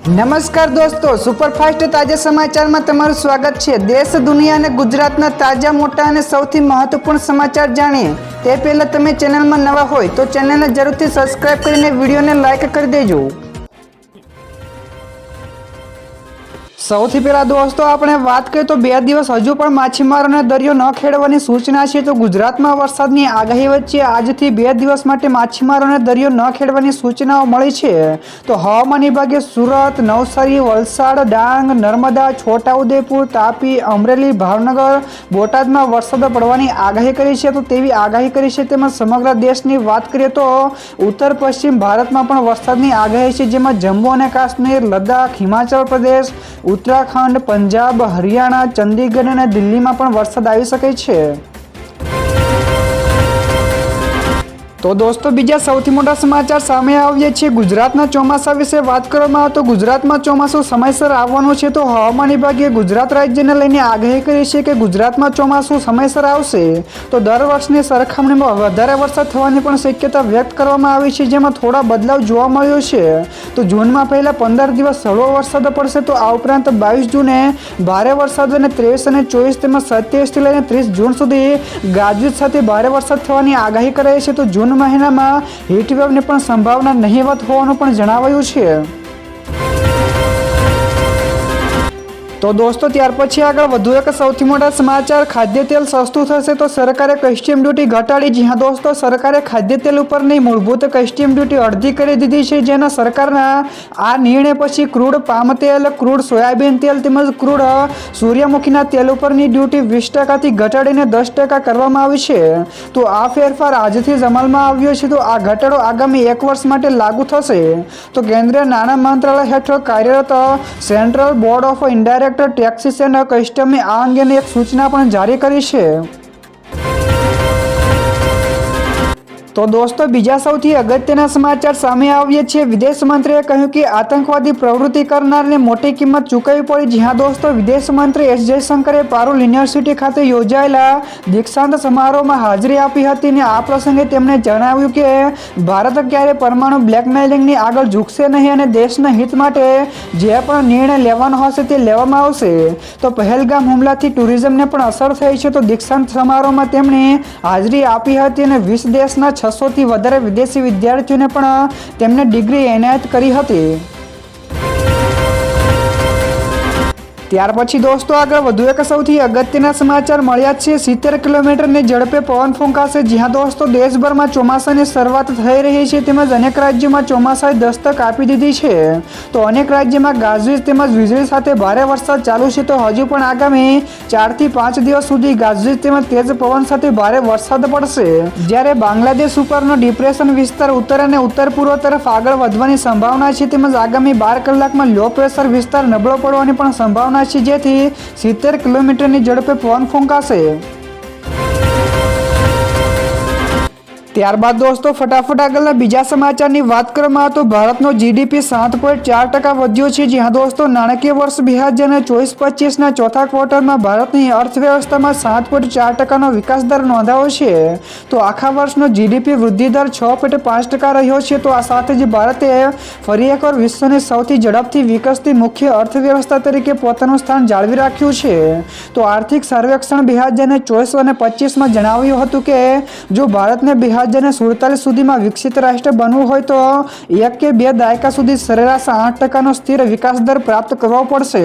નમસ્કાર દોસ્તો, સુપરફાસ્ટ તાજા સમાચારમાં તમારું સ્વાગત છે। દેશ, દુનિયા અને ગુજરાતના તાજા, મોટા અને સૌથી મહત્વપૂર્ણ સમાચાર જાણીએ તે પહેલા તમે ચેનલમાં નવા હોય તો ચેનલને જરૂરથી સબસ્ક્રાઇબ કરીને વિડીયોને લાઇક કરી દેજો। સૌથી પહેલા દોસ્તો આપણે વાત કરીએ તો 2 દિવસ હજુ પણ માછીમારોને દરિયો ન ખેડવાની સૂચના છે। તો ગુજરાતમાં વરસાદની આગાહી વચ્ચે આજથી 2 દિવસ માટે માછીમારોને દરિયો ન ખેડવાની સૂચનાઓ મળી છે। તો હવામાન વિભાગે સુરત, નવસારી, વલસાડ, ડાંગ, નર્મદા, છોટાઉદેપુર, તાપી, અમરેલી, ભાવનગર, બોટાદમાં વરસાદ પડવાની આગાહી કરી છે। તો તેવી આગાહી કરી છે। તેમાં સમગ્ર દેશની વાત કરીએ તો ઉત્તર પશ્ચિમ ભારતમાં પણ વરસાદની આગાહી છે, જેમાં જમ્મુ અને કાશ્મીર, લદ્દાખ, હિમાચલ પ્રદેશ, ઉત્તરાખંડ, પંજાબ, હરિયાણા, ચંદીગઢ અને દિલ્હીમાં પણ વરસાદ આવી શકે છે। તો દોસ્તો બીજા સૌથી મોટા સમાચાર સામે આવ્યા છે। ગુજરાતના ચોમાસા વિશે વાત કરવામાં આવે તો ગુજરાતમાં ચોમાસું સમયસર આવવાનું છે। તો હવામાન વિભાગે ગુજરાત રાજ્યને લઈને આગાહી કરી છે કે ગુજરાતમાં ચોમાસું સમયસર આવશે। તો દર વર્ષની સરખામણીમાં વધારે વરસાદ થવાની પણ શક્યતા વ્યક્ત કરવામાં આવી છે, જેમાં થોડા બદલાવ જોવા મળ્યો છે। તો જૂનમાં પહેલા 15 દિવસ હળવો વરસાદ પડશે। તો આ ઉપરાંત 22 જૂને ભારે વરસાદ અને 23 અને 24 તેમજ 27 થી લઈને 30 જૂન સુધી ગાજવીજ સાથે ભારે વરસાદ થવાની આગાહી કરાઈ છે। તો જૂન મહિનામાં હીટવેવની પણ સંભાવના નહીવત હોવાનું પણ જણાવાયું છે। તો દોસ્તો ત્યાર પછી આગળ વધુ એક સૌથી મોટા સમાચાર, ખાદ્ય તેલ સસ્તું થશે તો સરકારે કસ્ટમ ડ્યુટી ઘટાડી। જી હા દોસ્તો, સરકારે ખાદ્ય તેલ ઉપરની મૂળભૂત કસ્ટમ ડ્યુટી અડધી કરી દીધી છે, જેના સરકારના આ નિર્ણય પછી ક્રૂડ પામ તેલ, ક્રૂડ સોયાબીન તેલ તેમજ ક્રૂડ સૂર્યમુખીના તેલ ઉપરની ડ્યુટી 20% ઘટાડીને 10% કરવામાં આવી છે। તો આ ફેરફાર આજથી જ અમલમાં આવ્યો છે। તો આ ઘટાડો આગામી 1 વર્ષ માટે લાગુ થશે। તો કેન્દ્રીય નાણાં મંત્રાલય હેઠળ કાર્યરત central board of indirect taxes and કસ્ટમે આ અંગેની એક સૂચના પણ જારી કરી છે। તો દોસ્તો બીજા સૌથી અગત્યના સમાચાર સામે આવ્યા છે। વિદેશ મંત્રીએ કહ્યું કે આતંકવાદી પ્રવૃત્તિ કરનારને મોટી કિંમત ચૂકવવી પડી। જી હા દોસ્તો, વિદેશ મંત્રી એસ જયશંકરે પારુલ યુનિવર્સિટી ખાતે યોજાયેલા દીક્ષાંત સમારોહમાં હાજરી આપી હતી અને આ પ્રસંગે તેમણે જણાવ્યું કે ભારત ક્યારે પરમાણુ બ્લેકમેલિંગની આગળ ઝૂકશે નહીં અને દેશના હિત માટે જે પણ નિર્ણય લેવાનો હશે તે લેવામાં આવશે। તો પહેલગામ હુમલાથી ટુરિઝમને પણ અસર થઈ છે। તો દીક્ષાંત સમારોહમાં તેમણે હાજરી આપી હતી અને 20 દેશના 600 થી વધારે વિદેશી વિદ્યાર્થીઓને પણ તેમને ડિગ્રી એનાયત કરી હતી। ત્યાર પછી દોસ્તો આગળ વધુ એક સૌથી અગત્યના સમાચાર મળ્યા છે। 70 કિલોમીટરની ઝડપે પવન ફૂંકાશે। જી હા દોસ્તો, દેશભરમાં ચોમાસાની શરૂઆત થઈ રહી છે તેમજ અનેક રાજ્યોમાં ચોમાસાએ દસ્તક આપી દીધી છે। તો અનેક રાજ્યોમાં ગાજવીજ તેમજ વીજળી સાથે ભારે વરસાદ ચાલુ છે। તો હજુ પણ આગામી 4 થી 5 દિવસ સુધી ગાજવીજ તેમજ તેજ પવન સાથે ભારે વરસાદ પડશે, જ્યારે બાંગ્લાદેશ ઉપરનો ડિપ્રેશન વિસ્તાર ઉત્તર અને ઉત્તર પૂર્વ તરફ આગળ વધવાની સંભાવના છે તેમજ આગામી 12 કલાકમાં લો પ્રેશર વિસ્તાર નબળો પડવાની પણ સંભાવના છે, જેથી 70 કિલોમીટરની ઝડપે પવન ફૂંકાશે। ત્યારબાદ દોસ્તો ફટાફટ આગળના બીજા સમાચારની વાત કરવામાં આવે તો ભારતનો જીડીપી 7.4% વધ્યો છે। જી હા દોસ્તો, નાણાકીય વર્ષ 2024-25ના ચોથા ક્વાર્ટરમાં ભારતની અર્થવ્યવસ્થામાં 7.4%નો વિકાસ દર નોંધાયો છે। તો આખા વર્ષનો જીડીપી વૃદ્ધિ દર 6.5% રહ્યો છે। તો આ સાથે જ ભારતે ફરી એકવાર વિશ્વની સૌથી ઝડપથી વિકસતી મુખ્ય અર્થવ્યવસ્થા તરીકે પોતાનું સ્થાન જાળવી રાખ્યું છે। તો આર્થિક સર્વેક્ષણ 2024 અને 25માં જણાવ્યું હતું કે જો ભારતને 2047 સુધીમાં વિકસિત રાષ્ટ્ર બનવું હોય તો 1 કે 2 દાયકા સુધી સરેરાશ 8%નો સ્થિર વિકાસ દર પ્રાપ્ત કરવો પડશે।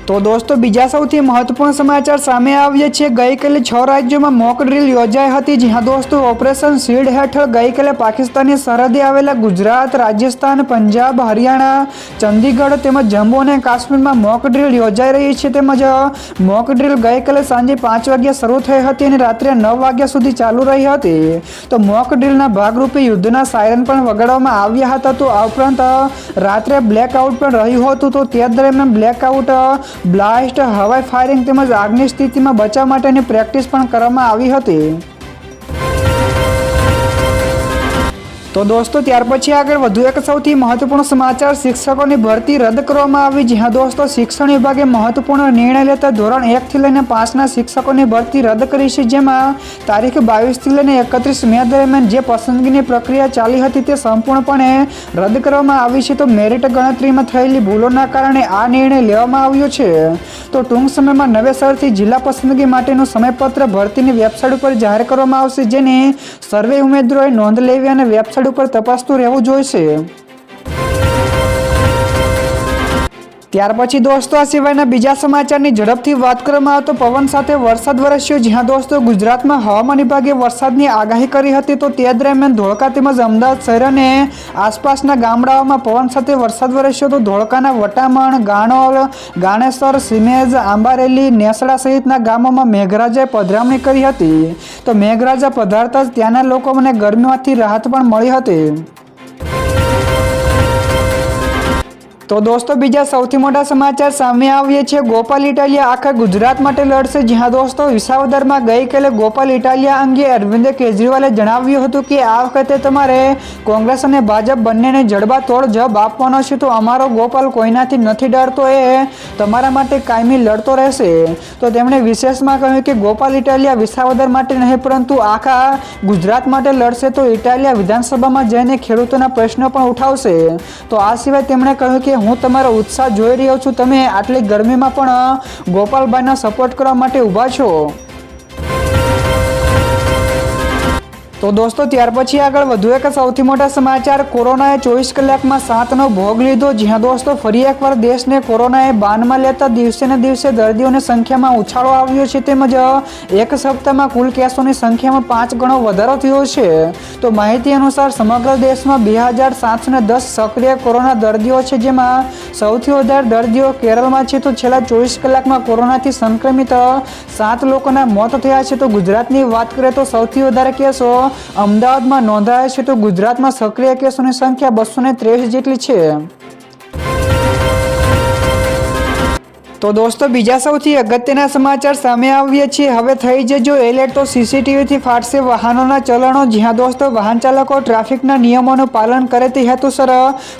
તો દોસ્તો બીજા સૌથી મહત્વપૂર્ણ સમાચાર સામે આવ્યા છે। ગઈકાલે 6 રાજ્યોમાં મોક ડ્રીલ યોજાઈ હતી। જી હા દોસ્તો, ઓપરેશન શીલ્ડ હેઠળ ગઈકાલે પાકિસ્તાની સરહદે આવેલા ગુજરાત, રાજસ્થાન, પંજાબ, હરિયાણા, ચંદીગઢ તેમજ જમ્મુ અને કાશ્મીરમાં મોક ડ્રીલ યોજાઈ રહી છે। તેમજ મોક ડ્રીલ ગઈકાલે સાંજે 5 વાગ્યા શરૂ થઈ હતી અને રાત્રે 9 વાગ્યા સુધી ચાલુ રહી હતી। તો મોક ડ્રીલના ભાગરૂપે યુદ્ધના સાયરન પણ વગાડવામાં આવ્યા હતા। તો આ ઉપરાંત રાત્રે બ્લેકઆઉટ પણ રહ્યું હતું। તો તે દરમિયાન બ્લેકઆઉટ, બ્લાસ્ટ, હવાઈ ફાયરિંગ તેમજ આગની સ્થિતિમાં બચાવ માટેની પ્રેક્ટિસ પણ કરવામાં આવી હતી। તો દોસ્તો ત્યાર પછી આગળ વધુ એક સૌથી મહત્વપૂર્ણ સમાચાર, શિક્ષકોની ભરતી રદ કરવામાં આવી. જી હા દોસ્તો, શિક્ષણ વિભાગે મહત્વપૂર્ણ નિર્ણય લેતા ધોરણ 1 થી લઈને 5ના શિક્ષકોની ભરતી રદ કરી છે, જેમાં તારીખ 22 થી લઈને 31 મે દરમિયાન જે પસંદગીની પ્રક્રિયા ચાલી હતી તે સંપૂર્ણપણે રદ કરવામાં આવી છે. તો મેરિટ ગણતરીમાં થયેલી ભૂલોના કારણે આ નિર્ણય લેવામાં આવ્યો છે. તો ટૂંક સમયમાં નવેસરથી જિલ્લા પસંદગી માટેનું સમયપત્ર ભરતીની વેબસાઇટ ઉપર જાહેર કરવામાં આવશે, જેની સર્વે ઉમેદવારોએ નોંધ લેવી અને વેબસાઇટ ઉપર તપાસતું રહેવું જોઈશે. ત્યાર પછી દોસ્તો આ સિવાયના બીજા સમાચારની ઝડપથી વાત કરવામાં આવે તો પવન સાથે વરસાદ વરસ્યો. જ્યાં દોસ્તો ગુજરાતમાં હવામાન વિભાગે વરસાદની આગાહી કરી હતી, તો તે દરમિયાન ધોળકા તેમજ અમદાવાદ શહેર અને આસપાસના ગામડાઓમાં પવન સાથે વરસાદ વરસ્યો. તો ધોળકાના વટામણ, ગાણોલ, ગાણેસર, સિમેજ, આંબારેલી, નેસડા સહિતના ગામોમાં મેઘરાજાએ પધરામણી કરી હતી. તો મેઘરાજા પધારતા જ ત્યાંના લોકોને ગરમીમાંથી રાહત પણ મળી હતી. તો દોસ્તો બીજા સૌથી મોટા સમાચાર સામે આવીએ છીએ. ગોપાલ ઇટાલિયા આખા ગુજરાત માટે લડશે. જ્યાં દોસ્તો વિસાવદરમાં ગઈકાલે ગોપાલ ઇટાલિયા અંગે અરવિંદ કેજરીવાલે જણાવ્યું હતું કે આ વખતે તમારે કોંગ્રેસ અને ભાજપ બંનેને જડબાતોડ જવાબ આપવાનો છે. તો અમારો ગોપાલ કોઈનાથી નથી ડરતો, એ તમારા માટે કાયમી લડતો રહેશે. તો તેમણે વિશેષમાં કહ્યું કે ગોપાલ ઇટાલિયા વિસાવદર માટે નહીં પરંતુ આખા ગુજરાત માટે લડશે. તો ઇટાલિયા વિધાનસભામાં જઈને ખેડૂતોના પ્રશ્નો પણ ઉઠાવશે. તો આ સિવાય તેમણે કહ્યું કે હું તમારો ઉત્સાહ જોઈ રહ્યો છું, તમે આટલી ગરમીમાં પણ ગોપાલભાઈનો સપોર્ટ કરવા માટે ઊભા છો. તો દોસ્તો ત્યાર પછી આગળ વધુ એક સૌથી મોટા સમાચાર, કોરોનાએ 24 કલાકમાં 7નો ભોગ લીધો. જ્યાં દોસ્તો ફરી એકવાર દેશને કોરોનાએ બાનમાં લેતા દિવસે ને દિવસે દર્દીઓની સંખ્યામાં ઉછાળો આવ્યો છે, તેમજ એક સપ્તાહમાં કુલ કેસોની સંખ્યામાં 5 ગણો વધારો થયો છે. તો માહિતી અનુસાર સમગ્ર દેશમાં 2710 સક્રિય કોરોના દર્દીઓ છે, જેમાં સૌથી વધારે દર્દીઓ કેરળમાં છે. તો છેલ્લા 24 કલાકમાં કોરોનાથી સંક્રમિત 7 લોકોના મોત થયા છે. તો ગુજરાતની વાત કરીએ તો સૌથી વધારે કેસો અમદાવાદમાં નોંધાયા છે. તો ગુજરાતમાં સક્રિય કેસોની સંખ્યા 223 જેટલી છે. તો દોસ્તો બીજા સૌથી અગત્યના સમાચાર સામે આવીએ છીએ. હવે થઈ જજો એલર્ટ, તો સીસીટીવીથી ફાટશે વાહનોના ચલણો. જ્યાં દોસ્તો વાહન ચાલકો ટ્રાફિકના નિયમોનું પાલન કરે તે હેતુસર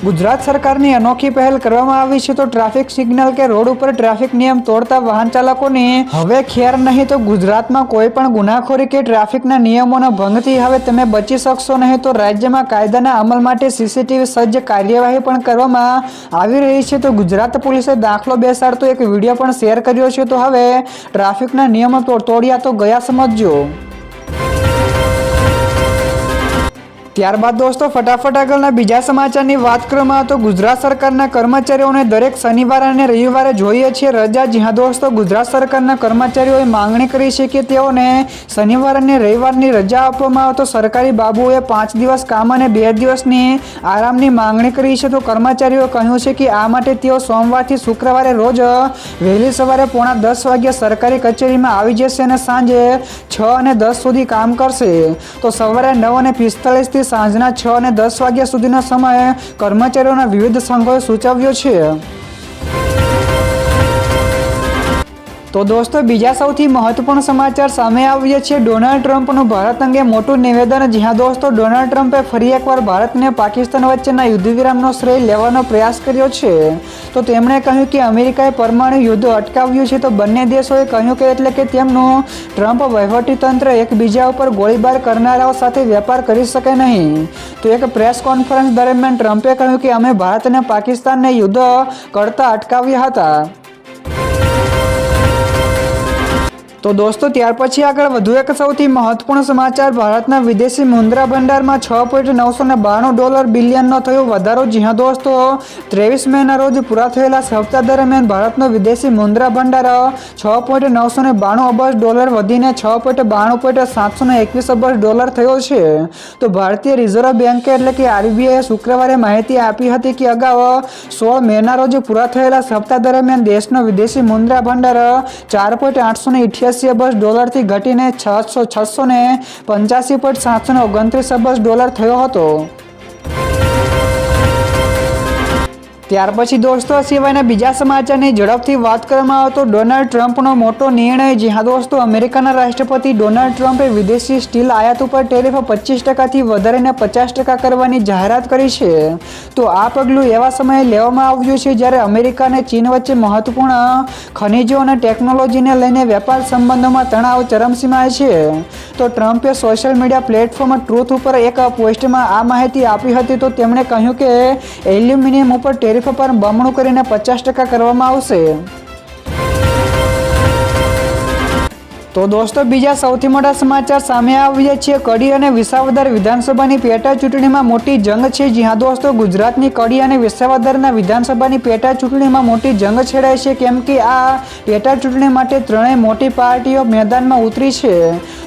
ગુજરાત સરકારની અનોખી પહેલ કરવામાં આવી છે. તો ટ્રાફિક સિગ્નલ કે રોડ ઉપર ટ્રાફિક નિયમ તોડતા વાહન ચાલકોની હવે ખેર નહીં. તો ગુજરાતમાં કોઈ પણ ગુનાખોરી કે ટ્રાફિકના નિયમોના ભંગથી હવે તમે બચી શકશો નહીં. તો રાજ્યમાં કાયદાના અમલ માટે સીસીટીવી સજ્જ કાર્યવાહી પણ કરવામાં આવી રહી છે. તો ગુજરાત પોલીસે દાખલો બેસાડતો એક વિડીયો પણ શેર કર્યો છે. તો હવે ટ્રાફિકના નિયમો તોડ્યા તો ગયા સમજજો. ત્યારબાદ દોસ્તો ફટાફટ આગળના બીજા સમાચારની વાત કરવામાં આવે તો ગુજરાત સરકારના કર્મચારીઓને દરેક શનિવાર અને રવિવારે જોઈએ છે રજા. જ્યાં દોસ્તો ગુજરાત સરકારના કર્મચારીઓએ માંગણી કરી છે કે તેઓને શનિવાર અને રવિવારની રજા આપવામાં આવે. તો સરકારી બાબુઓએ 5 દિવસ કામ અને 2 દિવસની આરામની માંગણી કરી છે. તો કર્મચારીઓએ કહ્યું છે કે આ માટે તેઓ સોમવારથી શુક્રવારે રોજ વહેલી સવારે 9:30 વાગ્યે સરકારી કચેરીમાં આવી જશે અને સાંજે 6 અને 10 સુધી કામ કરશે. તો સવારે 9:45 થી સાંજના 6 અને 10 વાગ્યા સુધીનો સમય કર્મચારીઓના વિવિધ સંઘોએ સૂચવ્યો છે. તો દોસ્તો બીજા સૌથી મહત્વપૂર્ણ સમાચાર સામે આવીએ છીએ. ડોનાલ્ડ ટ્રમ્પનું ભારત અંગે મોટું નિવેદન. જ્યાં દોસ્તો ડોનાલ્ડ ટ્રમ્પે ફરી એકવાર ભારત અને પાકિસ્તાન વચ્ચેના યુદ્ધ વિરામનો શ્રેય લેવાનો પ્રયાસ કર્યો છે. તો તેમણે કહ્યું કે અમેરિકાએ પરમાણુ યુદ્ધ અટકાવ્યું છે. તો બંને દેશોએ કહ્યું કે એટલે કે તેમનું ટ્રમ્પ વહીવટીતંત્ર એકબીજા ઉપર ગોળીબાર કરનારાઓ સાથે વેપાર કરી શકે નહીં. તો એક પ્રેસ કોન્ફરન્સ દરમિયાન ટ્રમ્પે કહ્યું કે અમે ભારત અને પાકિસ્તાનને યુદ્ધ કરતા અટકાવ્યા હતા. તો દોસ્તો ત્યાર પછી આગળ વધુ એક સૌથી મહત્વપૂર્ણ સમાચાર, ભારતના વિદેશી મુદ્રા ભંડારમાં $6.992 બિલિયનનો થયો વધારો. જ્યાં દોસ્તો 23 મેના રોજ પૂરા થયેલા સપ્તાહ દરમિયાન ભારતનો વિદેશી મુદ્રા ભંડાર $6.992 અબજ વધીને $6.92.721 અબજ થયો છે. તો ભારતીય રિઝર્વ બેન્કે એટલે કે આરબીઆઈએ શુક્રવારે માહિતી આપી હતી કે અગાઉ 16 મેના રોજ પૂરા થયેલા સપ્તાહ દરમિયાન દેશનો વિદેશી મુદ્રા ભંડાર $4.888 અબજ થી ઘટીને $685.729 અબજ થયો હતો. ત્યાર પછી દોસ્તો આ સિવાયના બીજા સમાચારની ઝડપથી વાત કરવામાં આવે તો ડોનાલ્ડ ટ્રમ્પનો મોટો નિર્ણય. જી હા દોસ્તો, અમેરિકાના રાષ્ટ્રપતિ ડોનાલ્ડ ટ્રમ્પે વિદેશી સ્ટીલ આયાત ઉપર ટેરિફ 25%થી વધારીને 50% કરવાની જાહેરાત કરી છે. તો આ પગલું એવા સમયે લેવામાં આવ્યું છે જ્યારે અમેરિકા અને ચીન વચ્ચે મહત્વપૂર્ણ ખનિજો અને ટેકનોલોજીને લઈને વેપાર સંબંધોમાં તણાવ ચરમસીમાએ છે. તો ટ્રમ્પે સોશિયલ મીડિયા પ્લેટફોર્મ ટ્રુથ ઉપર એક પોસ્ટમાં આ માહિતી આપી હતી. તો તેમણે કહ્યું કે એલ્યુમિનિયમ ઉપર ટેરિફ પર બમણું કરીને 50% કરવામાં આવશે. તો દોસ્તો બીજા સૌથી મોટા સમાચાર સામે આવ્યા છે. કડી અને વિસાવદર વિધાનસભાની પેટા ચૂંટણીમાં મોટી જંગ છે. જી હા દોસ્તો, ગુજરાતની કડી અને વિસાવદરના વિધાનસભાની પેટા ચૂંટણીમાં મોટી જંગ છેડાય છે, કેમ કે આ પેટા ચૂંટણી માટે ત્રણેય મોટી પાર્ટીઓ મેદાનમાં ઉતરી છે.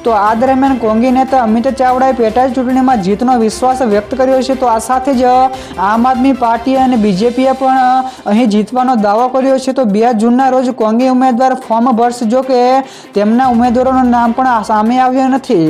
તો આ દરમિયાન કોંગી નેતા અમિત ચાવડાએ પેટા ચૂંટણીમાં જીતનો વિશ્વાસ વ્યક્ત કર્યો છે. તો આ સાથે જ આમ આદમી પાર્ટી અને બીજેપીએ પણ અહીં જીતવાનો દાવો કર્યો છે. તો 2 જૂનના રોજ કોંગી ઉમેદવાર ફોર્મ ભરશે, જો કે તેમના ઉમેદવારોનું નામ પણ સામે આવ્યું નથી.